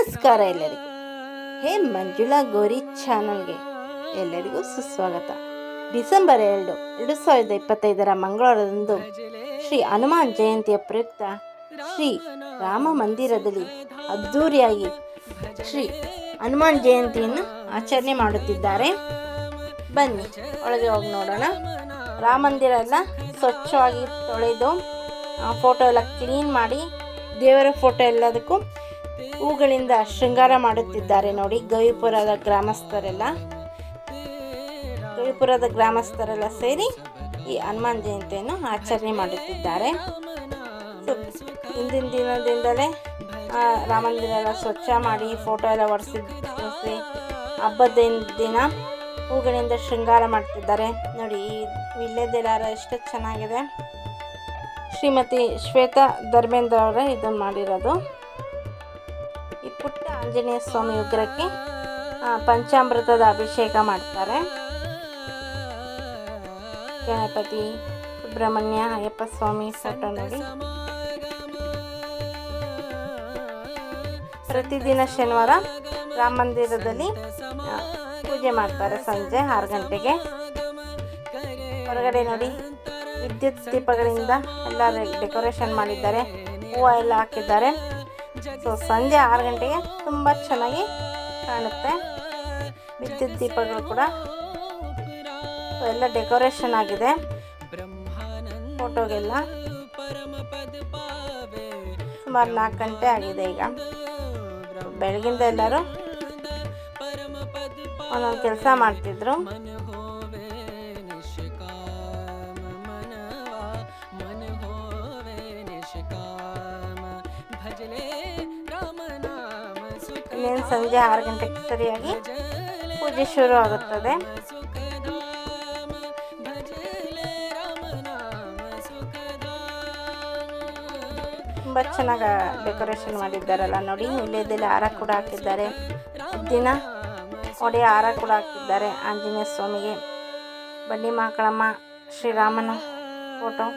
ನಮಸ್ಕಾರ ಎಲ್ಲರಿಗೂ. ಹೇ ಮಂಜುಳಾ ಗೌರಿ ಚಾನಲ್ಗೆ ಎಲ್ಲರಿಗೂ ಸುಸ್ವಾಗತ. ಡಿಸೆಂಬರ್ 2, 2025 ಮಂಗಳವಾರದಂದು ಶ್ರೀ ಹನುಮಾನ್ ಜಯಂತಿಯ ಪ್ರಯುಕ್ತ ಶ್ರೀ ರಾಮ ಮಂದಿರದಲ್ಲಿ ಅದ್ಧೂರಿಯಾಗಿ ಶ್ರೀ ಹನುಮಾನ್ ಜಯಂತಿಯನ್ನು ಆಚರಣೆ ಮಾಡುತ್ತಿದ್ದಾರೆ. ಬನ್ನಿ ಒಳಗೆ ಹೋಗಿ ನೋಡೋಣ. ರಾಮ ಮಂದಿರ ಎಲ್ಲ ಸ್ವಚ್ಛವಾಗಿ ತೊಳೆದು ಫೋಟೋ ಎಲ್ಲ ಕ್ಲೀನ್ ಮಾಡಿ ದೇವರ ಫೋಟೋ ಎಲ್ಲದಕ್ಕೂ ಹೂಗಳಿಂದ ಶೃಂಗಾರ ಮಾಡುತ್ತಿದ್ದಾರೆ. ನೋಡಿ, ಗವಿಪುರದ ಗ್ರಾಮಸ್ಥರೆಲ್ಲ ಸೇರಿ ಈ ಹನುಮಾನ್ ಜಯಂತಿಯನ್ನು ಆಚರಣೆ ಮಾಡುತ್ತಿದ್ದಾರೆ. ಹಿಂದಿನ ದಿನದಿಂದಲೇ ರಾಮ ಮಂದಿರ ಎಲ್ಲ ಸ್ವಚ್ಛ ಮಾಡಿ ಫೋಟೋ ಎಲ್ಲ ಒರೆಸಿ ಹಬ್ಬದ ದಿನ ಹೂಗಳಿಂದ ಶೃಂಗಾರ ಮಾಡ್ತಿದ್ದಾರೆ. ನೋಡಿ, ಈ ವಿಳ್ಯದೆಲೆ ಎಷ್ಟು ಚೆನ್ನಾಗಿದೆ. ಶ್ರೀಮತಿ ಶ್ವೇತಾ ಧರ್ಮೇಂದ್ರ ಅವರೇ ಇದನ್ನು ಮಾಡಿರೋದು. ಈ ಪುಟ್ಟ ಆಂಜನೇಯ ಸ್ವಾಮಿ ವಿಗ್ರಹಕ್ಕೆ ಪಂಚಾಮೃತದ ಅಭಿಷೇಕ ಮಾಡ್ತಾರೆ. ಗಣಪತಿ, ಸುಬ್ರಹ್ಮಣ್ಯ, ಅಯ್ಯಪ್ಪ ಸ್ವಾಮಿ ಫೋಟೋ ನೋಡಿ. ಪ್ರತಿದಿನ ಶನಿವಾರ ರಾಮ ಮಂದಿರದಲ್ಲಿ ಪೂಜೆ ಮಾಡ್ತಾರೆ. ಸಂಜೆ 6 ಗಂಟೆಗೆ ಹೊರಗಡೆ ನೋಡಿ ವಿದ್ಯುತ್ ದೀಪಗಳಿಂದ ಎಲ್ಲ ಡೆಕೋರೇಷನ್ ಮಾಡಿದ್ದಾರೆ. ಹೂವು ಎಲ್ಲ ಹಾಕಿದ್ದಾರೆ. ಸಂಜೆ 6 ಗಂಟೆಗೆ ತುಂಬ ಚೆನ್ನಾಗಿ ಕಾಣುತ್ತೆ. ವಿದ್ಯುತ್ ದೀಪಗಳು ಕೂಡ ಎಲ್ಲ ಡೆಕೋರೇಷನ್ ಆಗಿದೆ. ಫೋಟೋಗೆಲ್ಲ ಸುಮಾರು 4 ಗಂಟೆ ಆಗಿದೆ. ಈಗ ಬೆಳಗಿಂದ ಎಲ್ಲರೂ ಒಂದೊಂದು ಕೆಲಸ ಮಾಡ್ತಿದ್ರು. ಇನ್ನೇನು ಸಂಜೆ 6 ಗಂಟೆಗೆ ಸರಿಯಾಗಿ ಪೂಜೆ ಶುರು ಆಗುತ್ತದೆ. ತುಂಬ ಚೆನ್ನಾಗಿ ಡೆಕೋರೇಷನ್ ಮಾಡಿದ್ದಾರಲ್ಲ ನೋಡಿ. ವಿಳ್ಯದೆಲೆ ಹಾರ ಕೂಡ ಹಾಕಿದ್ದಾರೆ. ದಿನ ಒಡೆಯ ಹಾರ ಕೂಡ ಹಾಕಿದ್ದಾರೆ ಆಂಜನೇಯ ಸ್ವಾಮಿಗೆ. ಬಂಡಿ ಮಕ್ಕಳಮ್ಮ ಶ್ರೀರಾಮನ ಫೋಟೋ.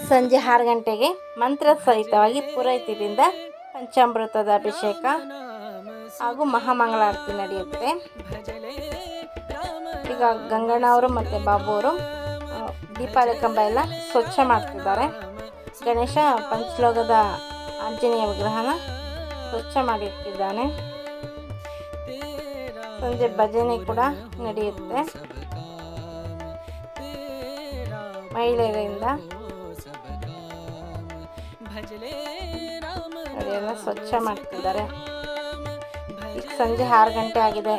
ಸಂಜೆ 6 ಗಂಟೆಗೆ ಮಂತ್ರ ಸಹಿತವಾಗಿ ಪುರೋಹಿತರಿಂದ ಪಂಚಾಮೃತದ ಅಭಿಷೇಕ ಹಾಗೂ ಮಹಾಮಂಗಳಾರತಿ ನಡೆಯುತ್ತೆ. ಈಗ ಗಂಗಣ್ಣ ಅವರು ಮತ್ತು ಬಾಬು ಅವರು ದೀಪಾವಳಿ ಕಂಬ ಎಲ್ಲ ಸ್ವಚ್ಛ ಮಾಡ್ತಿದ್ದಾರೆ. ಗಣೇಶ ಪಂಚಲೋಕದ ಆಂಜನೇಯ ವಿಗ್ರಹನ ಸ್ವಚ್ಛ ಮಾಡಿಟ್ಟಿದ್ದಾನೆ. ಸಂಜೆ ಭಜನೆ ಕೂಡ ನಡೆಯುತ್ತೆ. ಮಹಿಳೆಯರಿಂದ ಎಲ್ಲ ಸ್ವಚ್ಛ ಮಾಡ್ತಿದ್ದಾರೆ. ಈಗ ಸಂಜೆ 6 ಗಂಟೆ ಆಗಿದೆ.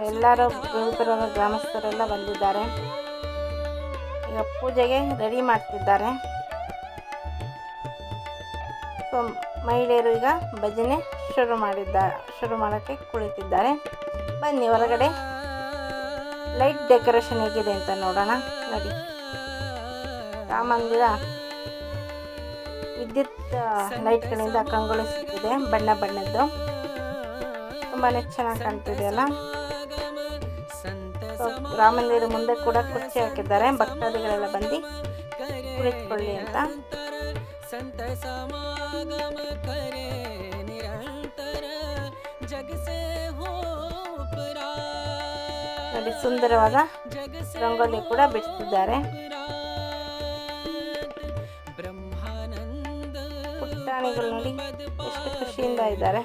ಎಲ್ಲರೂ ಗವಿಪುರದ ಗ್ರಾಮಸ್ಥರೆಲ್ಲ ಬಂದಿದ್ದಾರೆ. ಈಗ ಪೂಜೆಗೆ ರೆಡಿ ಮಾಡ್ತಿದ್ದಾರೆ. ಮಹಿಳೆಯರು ಈಗ ಭಜನೆ ಶುರು ಮಾಡೋಕ್ಕೆ ಕುಳಿತಿದ್ದಾರೆ. ಬನ್ನಿ ಹೊರಗಡೆ ಲೈಟ್ ಡೆಕೋರೇಷನ್ ಹೇಗಿದೆ ಅಂತ ನೋಡೋಣ. ನೋಡಿ, ರಾಮ ಮಂದಿರ ವಿದ್ಯುತ್ ಲೈಟ್ಗಳಿಂದ ಕಂಗೊಳಿಸುತ್ತಿದೆ. ಬಣ್ಣ ಬಣ್ಣದ್ದು ತುಂಬಾ ಚೆನ್ನಾಗಿ ಕಾಣ್ತಿದೆಯಲ್ಲ. ರಾಮ ಮಂದಿರ ಮುಂದೆ ಕೂಡ ಕುರ್ಚಿ ಹಾಕಿದ್ದಾರೆ. ಭಕ್ತಾದಿಗಳೆಲ್ಲ ಬಂದು ಕುಳಿತುಕೊಳ್ಳಿ ಅಂತ. ನೋಡಿ, ಸುಂದರವಾದ ರಂಗೋಲಿ ಕೂಡ ಬಿಡಿಸಿದ್ದಾರೆ. ಪುಟಾಣಿಗಳು ನೋಡಿ ಎಷ್ಟು ಖುಷಿಯಿಂದ ಇದ್ದಾರೆ.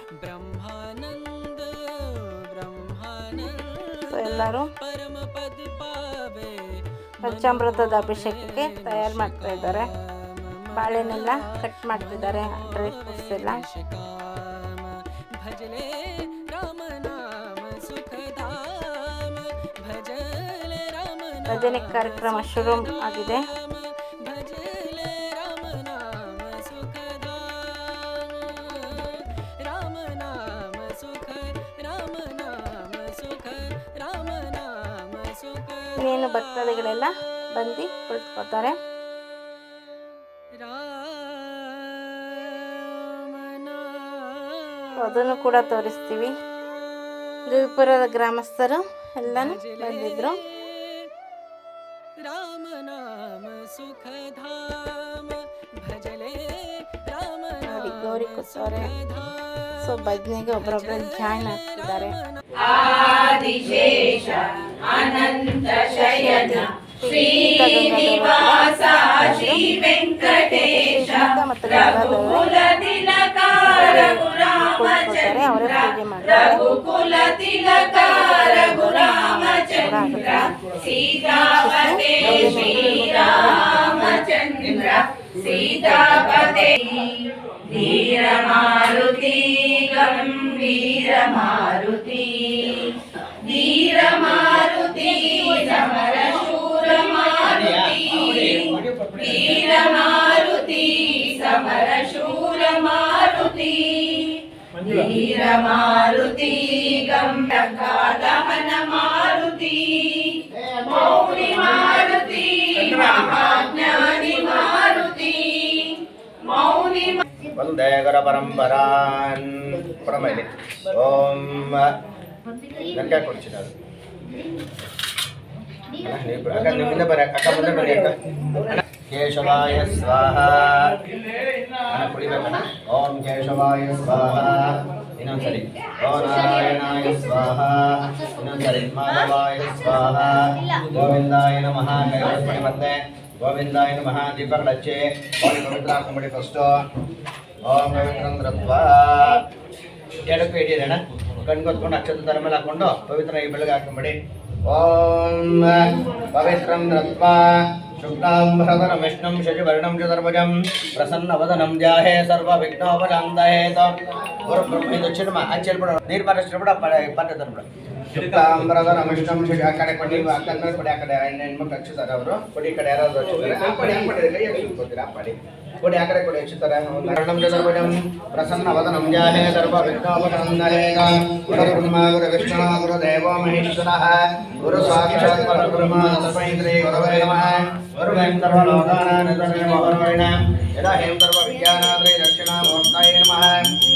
ಎಲ್ಲರೂ ಪಂಚಾಮೃತದ ಅಭಿಷೇಕಕ್ಕೆ ತಯಾರು ಮಾಡ್ತಾ ಇದ್ದಾರೆ. ಬಾಳೆನೆಲ್ಲ ಕಟ್ ಮಾಡ್ತಿದ್ದಾರೆ. ಡ್ರೈ ಫ್ರೂಟ್ಸ್ ಎಲ್ಲ. ಭಜನೆ ಕಾರ್ಯಕ್ರಮ ಶುರು ಆಗಿದೆ. ಇನ್ನೇನು ಭಕ್ತಾದಿಗಳೆಲ್ಲ ಬಂದು ಕುಳಿತುಕೊಳ್ತಾರೆ. ಅದನ್ನು ಕೂಡ ತೋರಿಸ್ತೀವಿ. ಗವಿಪುರದ ಗ್ರಾಮಸ್ಥರು ಎಲ್ಲನೂ ಬಂದಿದ್ರು. राम नाम सुख धाम ನೋಡಿ ಕೂತವ್ರೆ. ಸೊ ಭಜನೆಗೆ ಒಬ್ಬರೊಬ್ಬರು ಜಾಯ್ನ್ ಆಗ್ತಿದ್ದಾರೆ. ಆದಿಶೇಷ ಅನಂತ ಶಯನ ಶ್ರೀನಿವಾಸ ಶ್ರೀ ವೆಂಕಟೇಶ ರಘುಕುಲ ತಿಲಕ ರಘುರಾಮಚಂದ್ರ ರಘುಕುಲ ತಿಲಕ ರಘುರಾಮಚಂದ್ರ ಸೀತಾಪತೆ ಶ್ರೀರಾಮಚಂದ್ರ ಸೀತಾಪತೆ ಧೀರ ಮಾರುತಿ ಗಂಭೀರ ಮಾರುತಿ ಧೀರ ಮಾರುತಿ ಸಮರ ಶೂರ ಮಾರುತಿ ಧೀರ ಮಾರುತಿ ಸಮರ ಶೂರ ಮಾರುತಿ ಧೀರ ಮಾರುತಿ ಗಂಭೀರ ಮಾರುತಿ ಮೌನಿ ಮಾರುತಿ ಮಹಾಜ್ಞಾನಿ ಮಾರುತಿ ಮೌನಿ ವಂದೇ ಗುರು ಪರಂಪರಾನ್ ಪರಮೈಲಿ ಓಂ ನನಗೆ ಕೊಡ್ತೀನಿ ಅಕ್ಕ ನಿಮ್ಮಿಂದ ಬರ ಅಕ್ಕ ಮುಂದೆ ಬನ್ನಿ ಅಕ್ಕ ಕೇಶವಾಯ ಸ್ವಾಹ ಕುಡಿಬೇಕಣ್ಣ ಓಂ ಕೇಶವಾಯ ಸ್ವಾಹ ಇನ್ನೊಂದ್ಸರಿ ಓಂ ನಾರಾಯಣಾಯ ಸ್ವಾಹ ಇನ್ನೊಂದ್ಸರಿ ಮಾಧವಾಯ ಸ್ವಾಹ ಗೋವಿಂದಾಯ ನಮಃ ಕೈ ಮತ್ತೆ ಗೋವಿಂದಾಯ ನಮಃ ದೀಪಗಳು ಹಚ್ಚಿ ಪವಿತ್ರ ಹಾಕೊಂಬಿಡಿ ಫಸ್ಟು ಓಂ ಪವಿತ್ರಂ ಧೃತ್ವಾ ಎಡಕ್ಕೂ ಇಟ್ಟಿರೋಣ ಕಣ್ಗೊತ್ಕೊಂಡು ಅಕ್ಷತ ತರ ಮೇಲೆ ಹಾಕೊಂಡು ಪವಿತ್ರ ಈ ಬೆಳಗ್ಗೆ ಹಾಕೊಂಬಿಡಿ ಓಂ ಪವಿತ್ರಂ ಧೃತ್ವಾ ಶುಕ್ಲಾಂಬರಧರಂ ವಿಷ್ಣುಂ ಶಶಿವರ್ಣಂ ಚತುರ್ಭುಜಂ ಪ್ರಸನ್ನವದನಂ ಧ್ಯಾಯೇ ಸರ್ವವಿಘ್ನೋಪಶಾಂತಯೇತ ಗುರು ಬ್ರಹ್ಮ ಇದು ಚಿನ್ಮ ಹಚ್ಚಿಲ್ಬಿಡ ನೀರು ಬಾರಿಸ್ಬಿಡ ಪಾಠ ತಂದ್ಬಿಡ ಶುಕ್ಲಾಂಬರಧರಂ ವಿಷ್ಣುಂ ಶಶಿ ಆ ಕಡೆ ಕೊಡಿ ಆ ಕಡೆ ಕೊಡಿ ಆ ಕಡೆ ಹೆಣ್ಮಕ್ಳು ಹಚ್ಚಿದ್ದಾರೆ ಅವರು ಕೊಡಿ ಈ ಕಡೆ ಯಾರಾದ್ರು ಹಚ್ಚಿದ್ದಾರೆ ಆ ಪಡಿ ಹಂಗೆ ಮಾಡಿದ್ರೆ ಕೈ ಹಚ್ಚಿಕೊಡ್ತೀರಾ ಆ ಪಡಿ ಕೊಡಿ ಆ ಕಡೆ ಕೊಡಿ ಹಚ್ಚುತ್ತಾರೆ ವರ್ಣಂ ಚತುರ್ಭುಜಂ ಪ್ರಸನ್ನವದನಂ ಧ್ಯಾಯೇ ಸರ್ವವಿಘ್ನೋಪಶಾಂತಯೇತ ಗುರು ಬ್ರಹ್ಮ ಗುರು ವಿಷ್ಣು ಗುರು ದೇವೋ ಮಹೇಶ್ವರಃ ಗುರು ಸಾಕ್ಷಾತ್ ಪರಬ್ರಹ್ಮ ತಸ್ಮೈ ಶ್ರೀ ಗುರವೇ ನಮಃ ಗುರುವೇಂ ಸರ್ವಲೋಕಾನಾಂ ನಿಧನಮೋಹರೇಣ ಯದಾ ಹೇಂ ಸರ್ವವಿದ್ಯಾನಾತ್ರೇ ದಕ್ಷಿಣಾಮೂರ್ತಯೇ ನಮಃ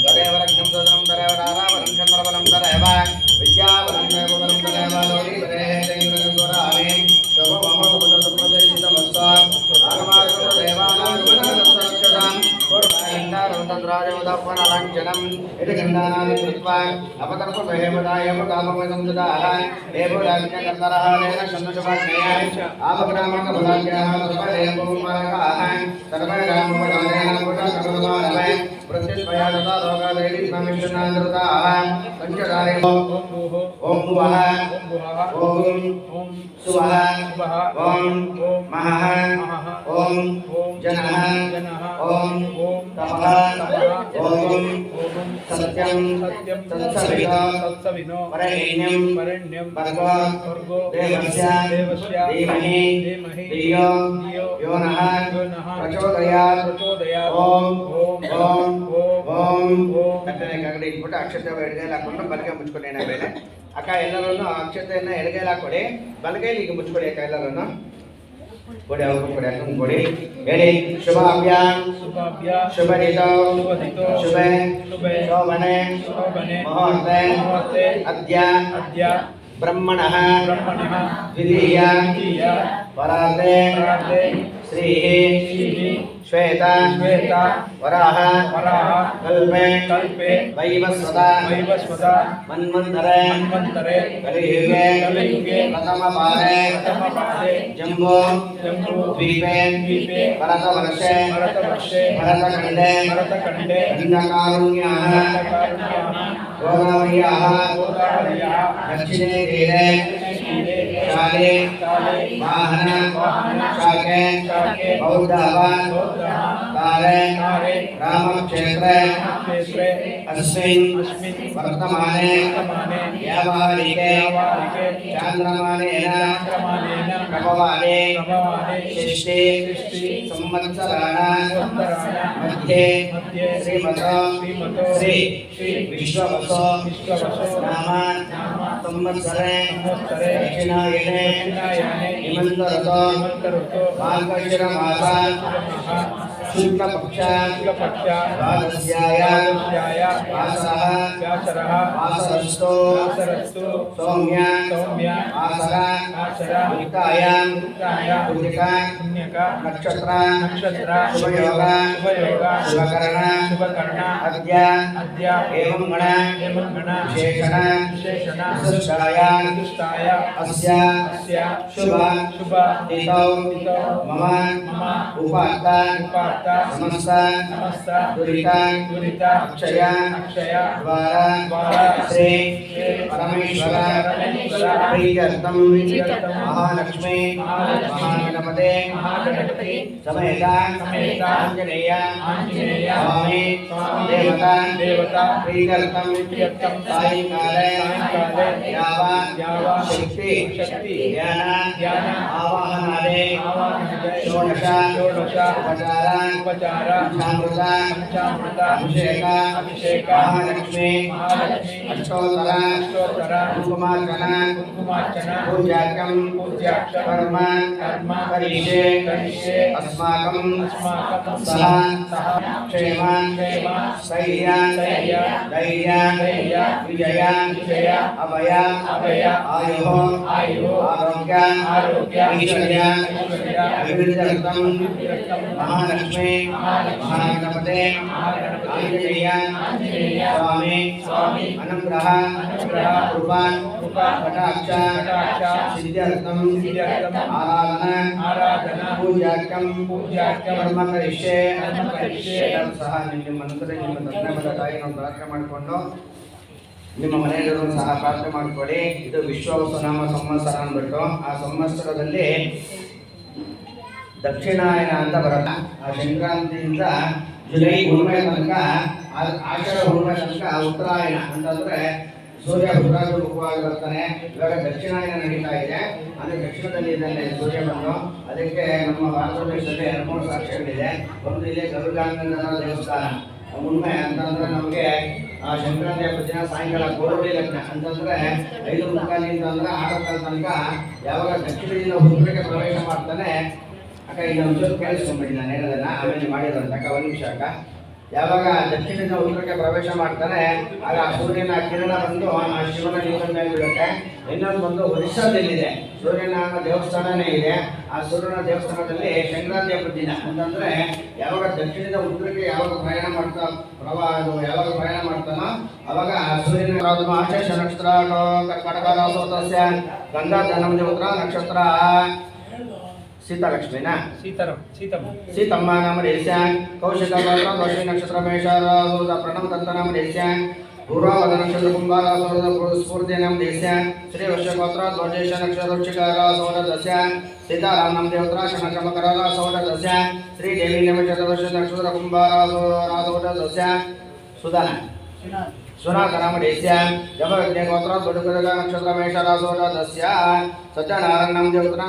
ತದೇವರಜ್ಞಂ ತದನಂ ತದೇವರಾರಾವರಂ ಚಂದ್ರಬಲಂ ತದೇವ ವಿದ್ಯಾಬಲಂ ದೇವಬಲಂ ತದೇವ ಲೋಲಿ ಬಲೇಹೇಂದ್ರಗಂಧರಾಮೇ ಶುಭಮಹೋಪದಪ್ರದೇಶಿತಮಸ್ತಾಂ ಆಗಮಾಗಮ ದೇವಾನಾಂ ಗುಣಗಣಪತಕ್ಷತಾಂ पूर्वायन्दारवदराजवदपनलाञ्छनम् इति गन्धानानि कृत्वा अपकर्पहेमदायमकामवदं ददाः देवराज्ञकर्तरः तेन शन्दुषभाग्नेया आपग्रामकपदाज्ञाः सर्वदेवोमारकाः सर्वग्रामपदाज्ञाः पुटकर्मदानवे प्रत्यस्वया तथा लोकादेवी नमिष्टनादृताः पञ्चदारे ॐ भुवः ॐ सुवः ॐ महः ॐ जनः ॐ तपः ॐ सत्यं तत्सवितो वरेण्यं भर्गो देवस्य धीमहि धियो यो नः प्रचोदयात् ॐ ಕಟ್ಟಲೆ ಇಟ್ಬಿಟ್ಟು ಅಕ್ಷತೆ ಎಡಗೈಲಿ ಹಾಕೊಂಡು ಬಲಗೈ ಮುಚ್ಕೊಳ್ಳಿ ಏನ ಮೇಲೆ ಅಕ್ಕ ಎಲ್ಲರೂ ಅಕ್ಷತೆಯನ್ನು ಎಡಗೈಲಿ ಹಾಕೊಳ್ಳಿ ಬಲಗೈಲಿ ಈಗ ಮುಚ್ಕೊಳ್ಳಿ ಅಕ್ಕ ಎಲ್ಲರೂ ಕೊಡಿ ಅವ್ರು ಕೊಡಿ ಅಕ್ಕಂಗೆ ಕೊಡಿ ಹೇಳಿ ಶುಭಾಭ್ಯಾಂ ಶುಭನಿತೋ ಶುಭೆ ಶೋಭನೆ ಮುಹೂರ್ತೆ ಅದ್ಯ ಬ್ರಹ್ಮಣಃ ದ್ವಿತೀಯ ಪರಾತೆ ಶ್ರೀಃ ಶ್ವೇತ ವರಾಹ ಕಲ್ಪೆ ವೈವಸ್ವತ ಮನ್ವಂತರೆ ಕಲಿಯುಗೆ ಪ್ರಥಮ ಪಾದೆ ಜಂಬೋ ದ್ವೀಪೆ ಭರತವರ್ಷೆ ಭರತಖಂಡೇ ಖಂಡಕಾರುಣ್ಯಾಃ ಗೋದಾವರ್ಯಾಃ ದಕ್ಷಿಣೇ ತೀರೆ ಶಾಲೆ ವಾಹನ ಶಾಖೆ ಬೌದ್ಧವಾನ್ ಕಾಲೆ ರಾಮಕ್ಷೇತ್ರೆ अस्मिन् वर्तमाने व्यावहारिके चान्द्रमानेन प्रभवाने षष्ठे संवत्सराणां मध्ये श्रीमतो श्री विश्ववसो नाम संवत्सरे दक्षिणायने हिमन्तऋतो मार्गशिरमास ಶುಕ್ಲಪಕ್ಷ ದ್ವಾದಶ್ಯಾಯ ವ್ಯಾಸರಃ ವಾಸರಸ್ತೋ ಸೌಮ್ಯ ಆಸರ ಯುಕ್ತಾಯಾಂ ಪುಣ್ಯಕ ನಕ್ಷತ್ರ ಶುಭಯೋಗ ಶುಭಕರಣ ಅದ್ಯ ಏವಂ ಗಣ ವಿಶೇಷಣ ವಿಶಿಷ್ಟಾಯ ಅಸ್ಯ ಶುಭ ತಿಥೌ ಮಮ ಉಪಾತ್ತ ಸಮಸ್ತ ದುರಿತ ಅಕ್ಷಯ ದ್ವಾರ ಶ್ರೀ ಪರಮೇಶ್ವರ ಪ್ರೀತ್ಯರ್ಥಂ ಮಹಾಲಕ್ಷ್ಮೀ ಮಹಾಗಣಪತೆ ಸಮೇತ ಆಂಜನೇಯ ಸ್ವಾಮಿ ದೇವತಾ ಪ್ರೀತ್ಯರ್ಥಂ ಸಾಯಂಕಾಲೆ ಯಾವ ಶಕ್ತಿ ಧ್ಯಾನ ಆವಾಹನಾದೆ ಷೋಡಶ ಉಪಚಾರ ಪಂಚಾಮೃತ ಅಭಿಷೇಕ ಮಹಾಲಕ್ಷ್ಮೀ ಅಷ್ಟೋತ್ತರ ಕುಂಕುಮಾರ್ಚನ ಪೂಜ್ಯಾರ್ಕಂ ಕರ್ಮ ಕರಿಷ್ಯೆ ಅಸ್ಮಾಕಂ ಸಹ ಕ್ಷೇಮ ಸ್ಥೈರ್ಯ ವಿಜಯ ಅಭಯ ಆಯು ಆರೋಗ್ಯ ಐಶ್ವರ್ಯ ಅಭಿವೃದ್ಧಿ ಮಹಾಲಕ್ಷ್ಮೀ ಮಹಾಗಣಪತೆ ಆಂಜನೇಯ ಸ್ವಾಮಿ ಅನುಗ್ರಹ ಕೃಪಾ ಕಟಾಕ್ಷ ಸಿದ್ಧಾರ್ಥಂ ಆರಾಧನಾ ಪೂಜಾರ್ಕಂ ಕರ್ಮ ಕರಿಷ್ಯೆ ಸಹ ನಿಮ್ಮ ಮನಸ್ಸಲ್ಲಿ ನಿಮ್ಮ ತಂದೆ ತಾಯಿ ನಾವು ಪ್ರಾರ್ಥನೆ ಮಾಡಿಕೊಂಡು ನಿಮ್ಮ ಮನೆಯಲ್ಲಿರೋರು ಸಹ ಪ್ರಾರ್ಥನೆ ಮಾಡಿಕೊಳ್ಳಿ. ಇದು ವಿಶ್ವವಸುನಾಮ ಸಂವತ್ಸರ ಅಂದ್ಬಿಟ್ಟು ಆ ಸಂವತ್ಸರದಲ್ಲಿ ದಕ್ಷಿಣಾಯನ ಅಂತ ಬರಲ್ಲ. ಆ ಸಂಕ್ರಾಂತಿಯಿಂದ ಜುಲೈ ಹುಣ್ಣಿಮೆ ತನಕ ಆಷಾಢ ಹುಣ್ಣಿಮೆ ತನಕ ಉತ್ತರಾಯಣ ಅಂತಂದ್ರೆ ಸೂರ್ಯ ಉತ್ತರಾಭಿಮುಖವಾಗಿ ಬರ್ತಾನೆ. ಇವಾಗ ದಕ್ಷಿಣಾಯನ ನಡೀತಾ ಇದೆ. ಅಂದ್ರೆ ದಕ್ಷಿಣದಲ್ಲಿ ಇದ್ದಾನೆ ಸೂರ್ಯ ಬಂದು. ಅದಕ್ಕೆ ನಮ್ಮ ಭಾರತ ದೇಶದಲ್ಲಿ 2 ಸಾಕ್ಷ್ಯಗಳಿದೆ. ಒಂದು ಇಲ್ಲಿ ಗರುಡಾಂಗನ ದೇವಸ್ಥಾನ ಹುಣ್ಣಿಮೆ ಅಂತಂದ್ರೆ ನಮಗೆ ಸಂಕ್ರಾಂತಿ ಹಬ್ಬದ ದಿನ ಸಾಯಂಕಾಲ ಗೋರವಳಿ ಲಗ್ನ ಅಂತಂದ್ರೆ 5:45 ಅಂದ್ರೆ 6 ತನಕ ಯಾವಾಗ ದಕ್ಷಿಣದಿಂದ ಉತ್ತರಕ್ಕೆ ಪ್ರವೇಶ ಮಾಡ್ತಾನೆ. ಅಕ್ಕ ಈಗ ಒಂಚೂರು ಕೇಳಿಸ್ಕೊಂಡ್ಬಿಡಿ ನಾನು ಹೇಳೋದನ್ನ ಆಮೇಲೆ ಮಾಡಿರೋಂತ ಅಕ್ಕ 1 ನಿಮಿಷ ಅಕ್ಕ. ಯಾವಾಗ ದಕ್ಷಿಣದಿಂದ ಉತ್ತರಕ್ಕೆ ಪ್ರವೇಶ ಮಾಡ್ತಾನೆ ಆಗ ಆ ಸೂರ್ಯನ ಕಿರಣ ಬಂದು ಆ ಶಿವನ ಲಿಂಗದ ಮೇಲೆ ಬೀಳುತ್ತೆ. ಇನ್ನೊಂದು ಬಂದು ಒರಿಸ್ಸಾದಲ್ಲಿದೆ ಸೂರ್ಯನ ದೇವಸ್ಥಾನನೇ ಇದೆ. ಆ ಸೂರ್ಯನ ದೇವಸ್ಥಾನದಲ್ಲಿ ಸಂಕ್ರಾಂತಿ ಹಬ್ಬದ ದಿನ ಅಂತಂದ್ರೆ ಯಾವಾಗ ದಕ್ಷಿಣದಿಂದ ಉತ್ತರಕ್ಕೆ ಯಾವಾಗ ಪ್ರಯಾಣ ಮಾಡ್ತಾನೋ ಅವಾಗ ಸೂರ್ಯನ ಆಶೇಷ ನಕ್ಷತ್ರ ಕರ್ಕಟಕ ರಾಸೋತಸ್ಯ ಗಂಗಾ ಧನಂ ದೇವತ್ರ ನಕ್ಷತ್ರ ಸೀತಾಲಕ್ಷ್ಮಿನಾ ಸೀತಮ್ಮ ನಾಮ ದೇಶ್ಯ ಕೌಶಿಕ ದೋಷಿ ನಕ್ಷತ್ರ ಮೇಷ ಪ್ರಣವ ದತ್ತ ನಾಮ ದೇಶ್ಯ ಪೂರ್ವವದ ನಕ್ಷತ್ರ ಕುಂಭಾರ ಸ್ಫೂರ್ತಿ ನಾಮ ದೇಶ್ಯ ಶ್ರೀ ವಶ್ಯಗೋತ್ರ ಧ್ವಜೇಶ ನಕ್ಷತ್ರ ವೃಶ್ಚಿಕಾರ ಸೌರದಸ್ಯ ಸೀತಾರಾಮ ನಾಮ ದೇವತ್ರ ಶನಕಮಕರ ಸೌರದಸ್ಯ ಶ್ರೀ ದೇವಿ ನಕ್ಷತ್ರ ವಶ್ಯ ನಕ್ಷತ್ರ ಕುಂಭಾರ ಸೌರದಸ್ಯ ಸುನಾಥ ನಾಮ ದೇಶ್ಯ ಜಮಯಜ್ಞ ಗೋತ್ರ ದೊಡ್ಡಗದ ನಕ್ಷತ್ರ ಮೇಷ ರಾಸೋರದಸ್ಯ ಸತ್ಯನಾರಾಯಣ ನಾಮ ದೇವತ್ರ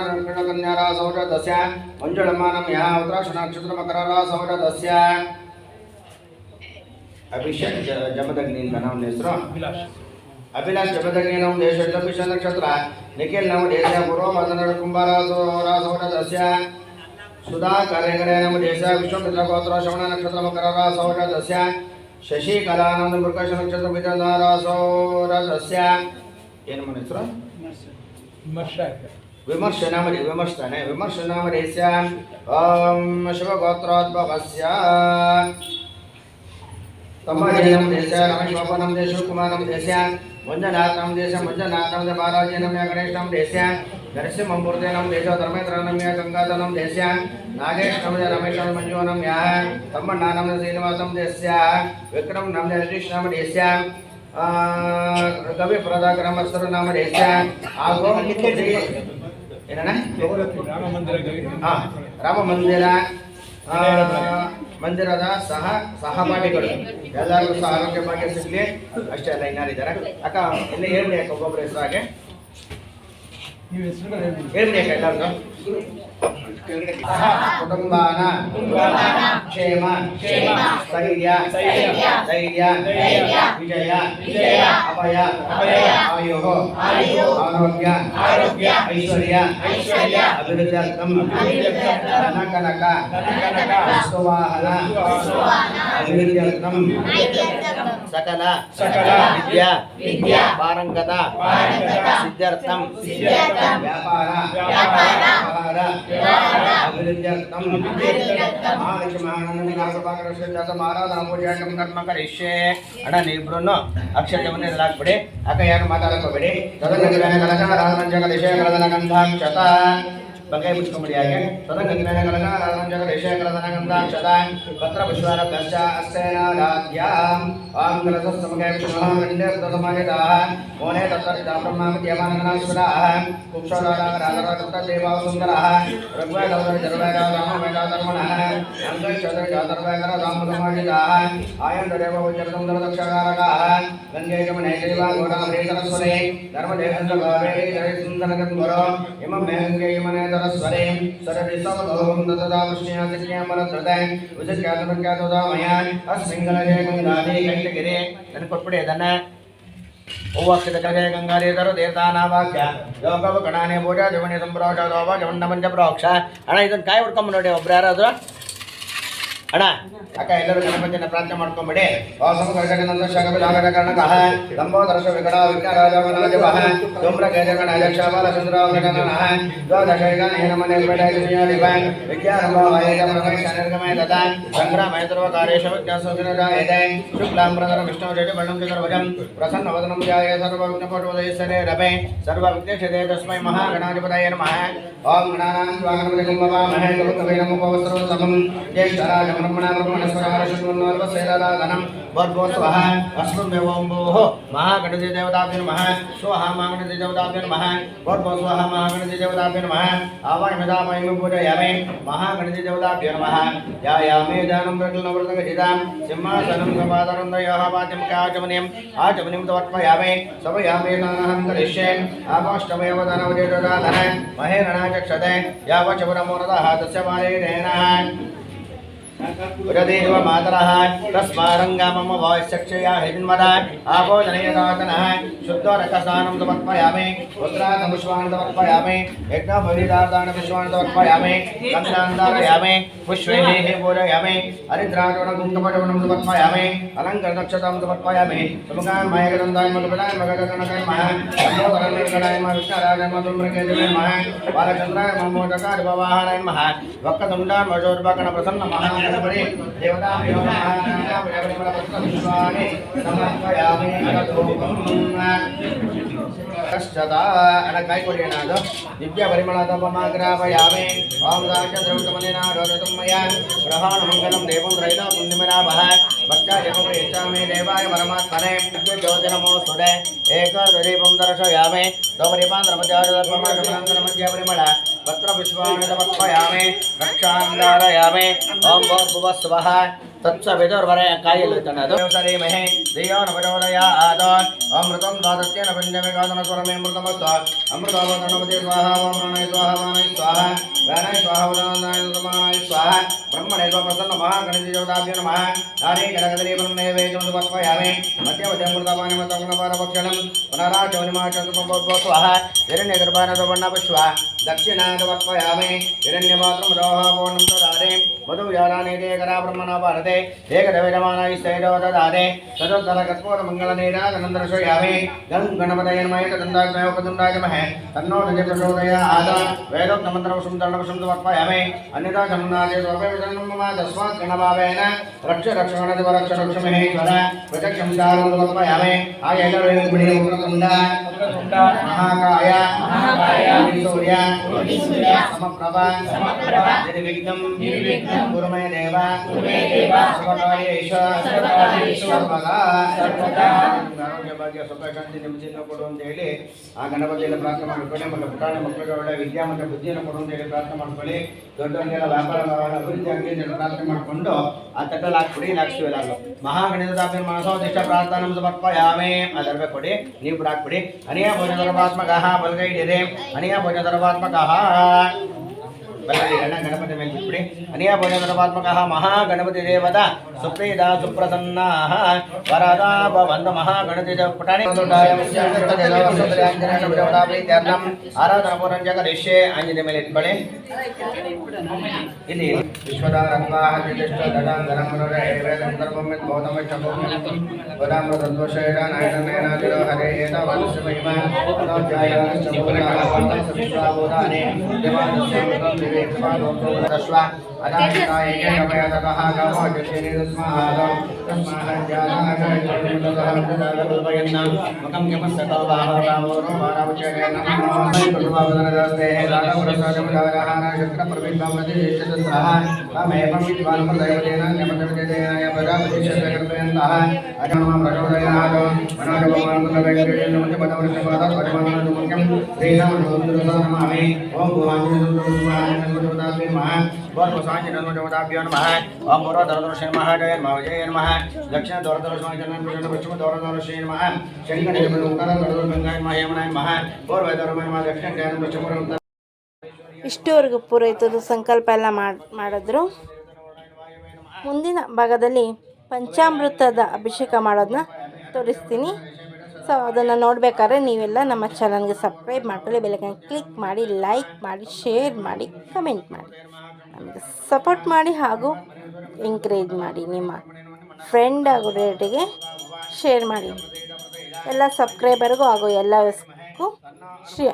ಕನ್ಯಾ ರಾಸೋರದಸ್ಯ ಮಂಜುಳಮ್ಮ ನಾಮ ಯಾವತ್ರ ನಕ್ಷತ್ರ ಮಕರ ರಾಸೋರದಸ್ಯ ಅಭಿಷೇಕ್ ಜಮದಗ್ನಿ ಅಂತ ನಮ್ಮ ಹೆಸರು ಅಭಿಲಾಷ್ ಜಮದಗ್ನಿ ನಮ್ಮ ದೇಶ ಅಭಿಷೇಕ ನಕ್ಷತ್ರ ನಿಖಿಲ್ ನಮ್ಮ ದೇಶ ಪೂರ್ವ ಮದನ ಕುಂಭಾರ ರಾಸೋರದಸ್ಯ ಸುಧಾ ಕಾರ್ಯಗಡೆ ನಮ್ಮ ದೇಶ ವಿಶ್ವಮಿತ್ರ ಗೋತ್ರ ಶ್ರವಣ ನಕ್ಷತ್ರ ಮಕರ ರಾಸೋರದಸ್ಯ ಶಶಿಕಲಾನಂದ ಮೃಕಶ ನಕ್ಷತ್ರ ಬಿಜಾರ ಸೌರದಸ್ಯ ಏನು మన ಹೆಸರು ವಿಮರ್ಶ ನಾಮ ದೇಶ್ಯ ಓಂ ಶಿವಗೋತ್ರೋದ್ಭವಸ್ಯ ತಮ್ಮಜಿ ನಮ್ಮ ದೇಶ ರಮೇಶ್ ಬಾಬಾ ನಮ್ಮ ದೇಶ ಕುಮಾರ್ ನಮ್ಮ ದೇಶ ಮಂಜುನಾಥ್ ನಮ್ಮ ದೇಶ ಬಾಲಾಜಿ ನಮ್ಮ ಗಣೇಶ್ ನಮ್ಮ ದೇಶ ನರಸಿಂಹಮೂರ್ತಿ ನಮ್ಮ ದೇಶ ಧರ್ಮೇಂದ್ರ ನಮ್ಮ ಗಂಗಾಧರ ನಮ್ಮ ದೇಶ ನಾಗೇಶ್ ನಮ್ಮ ರಮೇಶ್ ಮಂಜು ನಮ್ಮ ತಮ್ಮಣ್ಣ ನಮ್ಮ ಶ್ರೀನಿವಾಸ ನಮ್ಮ ದೇಶ ವಿಕ್ರಮ್ ನಮ್ಮ ಹರೀಶ್ ನಮ್ಮ ದೇಶ ಕವಿ ಪ್ರಧಾಕರ ಮತ್ಸರ ನಮ್ಮ ದೇಶ ಹಾಗೂ ಏನಣ್ಣ ರಾಮ ಮಂದಿರ ಮಂದಿರದ ಸಹಪಾಠಿಗಳು ಎಲ್ಲರಿಗೂ ಸಹ ಆರೋಗ್ಯ ಭಾಗ್ಯ ಸಿಗಲಿ ಅಷ್ಟೇ ಅಲ್ಲ ಇನ್ನಾರಿದ್ದಾರೆ ಅಕ್ಕ ಎಲ್ಲ ಹೇಳ್ರಿ ಅಕ್ಕ ಒಬ್ಬೊಬ್ಬರ ಹೆಸರು ಹಾಗೆ ಹೇಳ್ರಿ ಅಕ್ಕ ಎಲ್ಲರಿಗೂ ಕುಟುಂಬಾನ ಕ್ಷೇಮ ಸ್ಥೈರ್ಯ ಧೈರ್ಯ ವಿಜಯ ಅಭಯ ಆಯು ಆರೋಗ್ಯ ಐಶ್ವರ್ಯ ಅಭಿವೃದ್ಧರ್ಥಂ ಕನಕ ಸುವಾಹನ ಅಭಿವೃದ್ಧರ್ಥಂ ಸಕಲ ವಿದ್ಯಾ ಪಾರಂಗತ ಸಿದ್ಧಾರ್ಥಂ ವ್ಯಾಪಾರ ವ್ಯವಹಾರ ಅಭಿವೃದ್ಧರ್ಥಂ ಕರ್ಮ ಕರಿಷ್ಯೆ. ಅಣ್ಣ ನೀವಿಬ್ರು ಅಕ್ಷತೆಯನ್ನು ಎದುರಾಕ್ಬಿಡಿ. ಅಕ್ಕ ಯಾರು ಮಾತಾಡಕೋಬೇಡಿ. ಗಂಧಾಕ್ಷತ ಬಗೆ ಬಿಟ್ಕೊಂಬಿಡಿ. ಹಾಗೆ ಸದಗಂಧನ ಗಂಧಾಕ್ಷತ ಪತ್ರ ವಿಶ್ವಾರಭ್ಯಶ್ಚ ಅಸ್ತೇನಾದ್ಯಾಂ ಆಂ ಗಲಸಮಗೆ ವಿಷ್ಣುಃ ಮೋನೆ ತತ್ತರಿತ ಬ್ರಹ್ಮವಿದ್ಯಮಾನಗಣಾಶ್ವರಾಃ ಕುಕ್ಷೋರಾಗರಾಗರಾಗತದೇವ ಸುಂದರಃ ಋಗ್ವೇದೌದರ ಜರ್ವೇದ ರಾಮವೇದ ಧರ್ಮಣಃ ಅಂಗೈಶ್ಚೋದರ ಜಾತರ್ವೇಗರ ರಾಮಧರ್ಮಾಜಿತಾಃ ಆಯಂದರೇವ ವಜ್ರಸುಂದರ ದಕ್ಷಕಾರಕಾಃ ಗಂಗೆ ಗಮನೆ ದೇವ ಗೋರಾಮರೇ ಸರಸ್ವರೇ ಧರ್ಮದೇಹಂದ ಭಾವೇ ಜಯ ಸುಂದರಗಂಧರೋ ಇಮಂ ಮೇ ಗಂಗೆ ಯಮನೆ ಸ್ವರೇ ಸರದಿ ಸಮದೋಹಂ ತದಾ ವಿಷ್ಣುಯ ಸಖ್ಯಾಮರತ್ರದೆ ವಿಜಕ್ಯಾತಮಕ್ಯಾತೋದಾಮಯ ಅಸ್ಮಿಂಗಲಜಯ ಗಂಗಾಧಿ ಕೈಟಗಿರಿ ನನ್ನ ಕೊಟ್ಬಿಡಿ ಅದನ್ನ ಓವಾಕ್ಷಿತ ಕಜಯ ಗಂಗಾಧೀಧರು ದೇವತಾನಾವಾಕ್ಯ ಯೋಗವ ಕಣಾನೆ ಪೂಜಾ ಜವನಿ ಸಂಪ್ರೋಷ ದೋವ ಜವನ್ನ ಮಂಜ ಪ್ರೋಕ್ಷ. ಅಣ್ಣ ಇದನ್ನ ಕಾಯಿ ಹೊಡ್ಕೊಂಬ ನೋಡಿ ಒಬ್ರು ಯಾರಾದ್ರು. ಅಣ್ಣ ಅಕ್ಕ ಎಲ್ಲರೂ ಗಣಪತಿಯನ್ನು ಪ್ರಾರ್ಥನೆ ಮಾಡ್ಕೊಂಬಿಡಿ. ವಾಸಮ ಕರ್ಕಟನಂದ ಶಗವಿಲಾಗಕರ್ಣಕಃ ಲಂಬೋದರಶ ವಿಕಟ ವಿಘ್ನರಾಜವನಾಜವಃ ಧೂಮ್ರಕೇತಗಣಾಯಕ್ಷಾಬಲ ಚಂದ್ರಾವೃಗಣನಃ ದ್ವಾದಶೈಗಾನೇನಮನೇರ್ಪೇಟೈಜನಿಯಾದಿವ ವಿದ್ಯಾರಂಭಾವಾಯೇತ ಪ್ರಮೇಶ ನಿರ್ಗಮಯ ತಥಾ ಸಂಗ್ರಾಮಯ ಸರ್ವಕಾರ್ಯೇಷು ವಿಜ್ಞಾಸೋಜನಜಾಯತೆ ಶುಕ್ಲಾಂಬರಧರ ವಿಷ್ಣು ಜಯಜಬಣ್ಣಂ ಚತುರ್ಭುಜಂ ಪ್ರಸನ್ನವದನಂ ಧ್ಯಾಯೇ ಸರ್ವವಿಘ್ನಪಟೋದಯಸ್ಸನೆ ರಭೆ ಸರ್ವವಿಘ್ನೇಶತೆ ತಸ್ಮೈ ಮಹಾಗಣಾಧಿಪತಯೇ ನಮಃ. ಓಂ ಗಣಾನಾಂ ತ್ವಾಗಣಪತಿಂ ವವಾಮಹೇ ಕವಿಂ ಕವೀನಮುಪವಸ್ತ್ರವಸ್ತಮಂ ಜ್ಯೇಷ್ಠರಾಜ ಬ್ರಹ್ಮಣ ಬ್ರಹ್ಮಣಸ್ವರಾಶುನ್ವರ್ವಸೇರಾಧನಂ ಭರ್ಗೋ ಸ್ವಹ ಅಸ್ಮೃಮ್ಯವಂಬೋಃ ಮಹಾಗಣಪತಿ ದೇವತಾಭ್ಯೋ ನಮಃ. ಸ್ವಹ ಮಹಾಗಣಪತಿ ದೇವತಾಭ್ಯೋ ನಮಃ. ಭರ್ಗೋ ಸ್ವಹ ಮಹಾಗಣಪತಿ ದೇವತಾಭ್ಯೋ ನಮಃ. ಆವಾಹ್ಯಮಿದಾಮಹಿಂ ಪೂಜಯಾಮಿ ಮಹಾಗಣಪತಿ ದೇವತಾಭ್ಯೋ ನಮಃ. ಯಾಯಾಮೇ ದಾನಂ ಪ್ರಕೃತವೃತಗಜಿತಾಂ ಸಿಂಹಾಸನಂ ಸಪಾದರಂದಯಃ ಪಾದ್ಯಂ ಕಾಚಮನಿಯಂ ಆಚಮನಿಂ ತವರ್ಪಯಾಮಿ ಸಮಯಾಮೇ ನಾನಹಂ ಕರಿಷ್ಯೆ. ಆಕಾಷ್ಟಮಯವದಾನವಜೇತದಾಧನ ಮಹೇರಣಾಚಕ್ಷತೆ ಯಾವಚವರಮೋರದಃ ತಸ್ಯ ಮಾಲೇನೇನಃ ಉರದೇವ ಮಾತರಃ ತಸ್ಮಾರಂಗಮಮ ವಾಯಶ್ಚಕ್ಷಯಾ ಹಿನ್ಮದ ಆಪೋಜನಯದಾತನಃ ಶುದ್ಧರಕಸಾನಂ ಸಮರ್ಪಯಾಮಿ ಉತ್ರಾತಮುಷ್ವಾನ್ ಸಮರ್ಪಯಾಮಿ ಯಜ್ಞಭವಿದಾರ್ದಾನ ವಿಶ್ವಾನ್ ಸಮರ್ಪಯಾಮಿ ಗಂಧಾಂಧಾರಯಾಮಿ ಪುಷ್ಪೈಃ ಪೂಜಯಾಮಿ ಹರಿದ್ರಾಜವಣಗುಂಕಪಟವಣಂ ಸಮರ್ಪಯಾಮಿ ಅಲಂಕೃತಕ್ಷತಾಂ ಸಮರ್ಪಯಾಮಿ ಸುಮುಖಾನ್ ಮಯಗದಂಧಾನ್ ಮಧುಪದಾನ್ ಮಗಗಣಕೈ ಮಹ ಲಂಬೋದರಂ ನಿರ್ಗಣಾಯ ಮಹ ವಿಷ್ಣರಾಜ ಮಧುಮ್ರಕೇತವೇ ಮಹ ಬಾಲಚಂದ್ರಾಯ ಮಹಮೋದಕಾಯ ಭವಾಹಾರಾಯ ಮಹ ವಕ್ಕತುಂಡಾನ್ ಮಜೋರ್ಭಕಣ ಪ್ರಸನ್ನ ಮಹ ದೇವತಾಭ್ಯೋ ನಮಃ. ವಿಶ್ವಾನಿ ಸಮರ್ಪಯಾಮಿ ಅನಧೂಪಂ ಕಶ್ಚತ ಅನ ಕಾಯಿ ಕೊಡಿ ಅಣ್ಣ. ಅದು ದಿವ್ಯ ಪರಿಮಳತಪಮಾಗ್ರಾಪಯಾಮಿ ಓಂ ದಾಕ್ಷದ್ರವಿತಮನಿನಾಡೋದತಮ್ಮಯ ಗ್ರಹಾಣ ಮಂಗಲಂ ದೇವಂ ರೈತ ಪುಣ್ಯಮನಾಭಃ ಭಕ್ತಾಯ ಪುಣ್ಯೇಚ್ಛಾಮಿ ದೇವಾಯ ಪರಮಾತ್ಮನೆ ಜ್ಯೋತಿನಮೋಸ್ತುತೆ ಏಕದೀಪಂ ದರ್ಶಯಾಮಿ ದೋಪರಿಪಾಂದ್ರಮಧ್ಯಾಜಪಮಾಗಮನಾಂತರ ಮಧ್ಯ ಪರಿಮಳ ಪತ್ರ ವಿಶ್ವಾಣಿ ಸಮರ್ಪಯಾಮಿ ರಕ್ಷಾಂಧಾರಯಾಮಿ ಓಂ ಭೂರ್ಭುವಸ್ವಃ ತತ್ಸವಿದುರ್ವರೆ ಕಾಯಲ್ಲಿ ಅದು ಸರಿಮಹೇ ದೇಯೋನ ಪ್ರಚೋದಯ ಆದ ಅಮೃತಂ ದ್ವಾದತ್ಯೇನ ಪಂಚಮೇಕಾದನ ಸ್ವರಮೇ ಅಮೃತಮಸ್ತ ಅಮೃತಾವತರಣಪತಿ ಸ್ವಾಹ ಓಂ ಪ್ರಾಣಾಯ ಸ್ವಾಹ ಮಾನಯ ಸ್ವಾಹ ವ್ಯಾನಾಯ ಸ್ವಾಹ ಉದಾನಾಯ ಸಮಾನಾಯ ಸ್ವಾಹ ಬ್ರಹ್ಮಣೇ ಸ್ವಪ್ರಸನ್ನ ಮಹಾಗಣಪತಿ ದೇವತಾಭ್ಯೋ ನಮಃ. ನಾರೇ ಕನಕದರಿ ಬ್ರಹ್ಮನೈವೇದ್ಯಂ ಸಮರ್ಪಯಾಮಿ ಮಧ್ಯವದ್ಯಮೃತಪಾನಿ ಮತಗುಣಪಾರಭಕ್ಷಣಂ ಪುನರಾಚೌನಿಮಾಚತುಪಭೋ ಸ್ವಾಹ ಹಿರಣ್ಯಗರ್ಭಾನ ಸುವರ್ಣ ಪುಷ್ಪ ದಕ್ಷಿಣಾ ಸಮರ್ಪಯಾಮಿ ಹಿರಣ್ಯಮಾತೃಂ ರೋಹಾಪೂರ್ಣಂ ದದಾರೆ ಮಧುಜಾಲಾನೇದೇಕರಾ ಬ್ರಹ್ಮಣ ಭಾರತೆ ಏಕದವಿರಮಾನೈಸ್ತೈರೋ ದದಾರೆ ತದೋತ್ತರ ಕರ್ಪೂರ ಮಂಗಲನೇರಾಗನಂದರ್ಶಯಾಮಿ ಗಂ ಗಣಪತಯೇ ನಮಃ ಏಕದಂತಾಗ್ನಯೋಪದುಂಡಾಯ ನಮಃ ತನ್ನೋ ನಿಜ ಪ್ರಚೋದಯ ಆದ ವೇದೋಕ್ತಮಂತ್ರವಶಂ ಧರ್ಮವಶಂ ಸಮರ್ಪಯಾಮಿ ಅನ್ಯಥಾ ಜನ್ಮನಾದೇ ಸ್ವರ್ಪೇ ವಿಧನ್ನಂ ಮಮ ತಸ್ಮಾತ್ ಗಣಭಾವೇನ ರಕ್ಷ ರಕ್ಷಣದಿವ ರಕ್ಷ ರಕ್ಷ ಮಹೇಶ್ವರ ಪ್ರತ್ಯಕ್ಷಂ ಚಾರಂ ಸಮರ್ಪಯಾಮಿ. ಆ ಎಲ್ಲರೂ ಬಿಡಿ ಉಗ್ರತುಂಡ ಮಹಾಕಾಯ ಸೂರ್ಯ ಸಮಪ್ರಭ ನಿರ್ವಿಘ್ನಂ ಗುರುಮಯ ದೇವ ಸರ್ವಕಾರ್ಯೇಷ ಸರ್ವದಾ ಆರೋಗ್ಯ ಭಾಗ್ಯ ಸುಖ ಶಾಂತಿ ನೆಮ್ಮದಿಯನ್ನು ಕೊಡು ಅಂತ ಹೇಳಿ ಆ ಗಣಪತಿಯನ್ನು ಪ್ರಾರ್ಥನೆ ಮಾಡ್ಕೊಳ್ಳಿ. ಮತ್ತು ಪುಟಾಣಿ ಮಕ್ಕಳಿಗೆ ಒಳ್ಳೆ ವಿದ್ಯಾ ಮತ್ತು ಬುದ್ಧಿಯನ್ನು ಕೊಡು ಅಂತ ಹೇಳಿ ಪ್ರಾರ್ಥನೆ ಮಾಡ್ಕೊಳ್ಳಿ. ದೊಡ್ಡವರಿಗೆಲ್ಲ ವ್ಯಾಪಾರ ಅಭಿವೃದ್ಧಿ ಆಗಲಿ ಅಂತ ಪ್ರಾರ್ಥನೆ ಮಾಡಿಕೊಂಡು ಆ ತಟ್ಟಲ್ಲಿ ಹಾಕ್ಬಿಡಿ. ಹಾಕ್ಸ್ತೀವಲ್ಲ ಅದು ಮಹಾಗಣಿತಾಭ್ಯ ಮನಸೋದಿಷ್ಟ ಪ್ರಾರ್ಥನಾ ಸಮರ್ಪಯಾಮಿ. ಅದರ್ಬೆ ಕೊಡಿ, ನೀವು ಕೂಡ ಹಾಕ್ಬಿಡಿ. ಅನಿಯ ಭೋಜನ ಧರ್ಮಾತ್ಮಕಃ ಬಲ್ಗೈಡಿರೆ ಅನಿಯ ಭೋಜನ ಧರ್ಮಾತ್ಮಕಃ ಬಲ್ಲರಿ ಗಣ ಗಣಪತಿ ಮೇಲೆ ಬಿಟ್ಬಿಡಿ ಅನಿಯ ಭೋಜನಾತ್ಮಕಃ ಮಹಾಗಣಪತಿ ದೇವದ ಸುಪ್ರೀದ ಸುಪ್ರಸನ್ನಾಃ ವರದ ಭವಂತ ಮಹಾಗಣಪತಿ ಪುಟಾಣಿ ಆರಾಧನಾ ಪೂರ್ವಂ ಜಗದೀಶೇ ಆಂಜನೇಯ ಮೇಲೆ ಇಟ್ಕೊಳ್ಳಿ ಇಲ್ಲಿ ವಿಶ್ವದಾರತ್ವಾಹ ನಿರ್ದಿಷ್ಟ ದಡಾಂಧರಂ ಮನೋರೇ ವೇದಂ ಧರ್ಮಂ ಬೋಧಂ ಚಮಂ ವದಾಮೃತ ದೋಷೇಣ ನಾಯನಮೇನಾದಿರೋ ಹರೇ ಏನ ವನಸ್ಯ ಮಹಿಮಾ ಅನೋಧ್ಯಾಯ ಚಮುಖಾಹ ವಿಶ್ವಾಬೋಧಾನೆ ದೇವಾದಸ್ಯಂ ವಿವೇಕಸ್ವಾದೋಶ್ವ ಅದಾನಿಕಾಯೇ ನಮಯತಃ ಗಮೋ ಜತಿನಿರಸ್ಮಹಾದಂ ತಸ್ಮಹಜ್ಜಾನಾಗಯನ್ನ ಮುಖಂ ಯಮಸ್ಸತೋ ಬಾಹರಾಮೋರೋ ಮಾನವಚೇನ ನಮೋ ಪ್ರಭಾವದನದಸ್ತೆ ದಾನಪುರಸಾಜಮದಾರಹಾರ ಶಕ್ರ ಪ್ರವಿದ್ವಾಮತಿ ಯಶಸ್ಸಹ ತಮೇವಂ ವಿದ್ವಾನ್ ಪ್ರದೈವತೇನ ನ್ಯಮತವಿದೇನಾಯ ಪ್ರಜಾಪತಿಶತಕಲ್ಪಯಂತಃ ಅಜಮಂ ಪ್ರಚೋದಯಾದೋ ಮನೋಜವಮಾನ್ ಕುಲವೆಂಕಟೇನ ಮಧ್ಯಪದವೃತ್ತಪಾದ ಪರಮಾನಂದ ಮುಖ್ಯಂ ಶ್ರೀರಾಮನೋದ್ರಸಾನಮಾಮಿ ಓಂ ಭುವಾಂಜನೋದ್ರಸಾನಮಾಮಿ ಮಹಾ ಓಂ ಸಾಂಜನೋದ್ರಸಾಭ್ಯೋ ನಮಃ ಓಂ ಪೂರ್ವದರದರ್ಶನ ನಮಃ ಜಯ ನಮಃ ಜಯ ನಮಃ ದಕ್ಷಿಣ ದೋರದರ್ಶನ ಜನ ಪಶ್ಚಿಮ ದೋರದರ್ಶನ ನಮಃ ಶಂಕರ ಉತ್ತರ ದೋರದರ್ಶನ ನಮಃ ಯಮನಾಯ ನಮಃ ಪೂರ್ವದರ್ಶನ ನಮಃ ದಕ್ಷಿಣ ಜ್ಞಾನ ಪಶ್ಚಿಮ ಇಷ್ಟುವರೆಗೂ ಪೂರೈತದ ಸಂಕಲ್ಪ ಎಲ್ಲ ಮಾಡಿದ್ರು. ಮುಂದಿನ ಭಾಗದಲ್ಲಿ ಪಂಚಾಮೃತದ ಅಭಿಷೇಕ ಮಾಡೋದನ್ನ ತೋರಿಸ್ತೀನಿ. ಸೊ ಅದನ್ನು ನೋಡಬೇಕಾದ್ರೆ ನೀವೆಲ್ಲ ನಮ್ಮ ಚಾನಲ್ಗೆ ಸಬ್ಸ್ಕ್ರೈಬ್ ಮಾಡ್ಕೊಳ್ಳಿ, ಬೆಲ್ಲೈಕನ್ ಕ್ಲಿಕ್ ಮಾಡಿ, ಲೈಕ್ ಮಾಡಿ, ಶೇರ್ ಮಾಡಿ, ಕಮೆಂಟ್ ಮಾಡಿ, ನಮಗೆ ಸಪೋರ್ಟ್ ಮಾಡಿ ಹಾಗೂ ಎಂಕರೇಜ್ ಮಾಡಿ. ನಿಮ್ಮ ಫ್ರೆಂಡ್ ಹಾಗೂ ರಿಲೇಟಿವ್ಗೆ ಶೇರ್ ಮಾಡಿ. ಎಲ್ಲ ಸಬ್ಸ್ಕ್ರೈಬರ್ಗೂ ಹಾಗೂ ಎಲ್ಲರಿಗೂ ಶ್ರೀ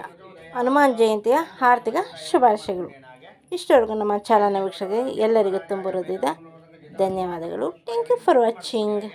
ಹನುಮಾನ್ ಜಯಂತಿಯ ಆರ್ಥಿಕ ಶುಭಾಶಯಗಳು. ಇಷ್ಟವರೆಗೂ ನಮ್ಮ ಚಾನಲ್ನ ವೀಕ್ಷಕರಿಗೆ ಎಲ್ಲರಿಗೂ ತುಂಬ ಹೃದಯದ ಧನ್ಯವಾದಗಳು. Thank you for watching.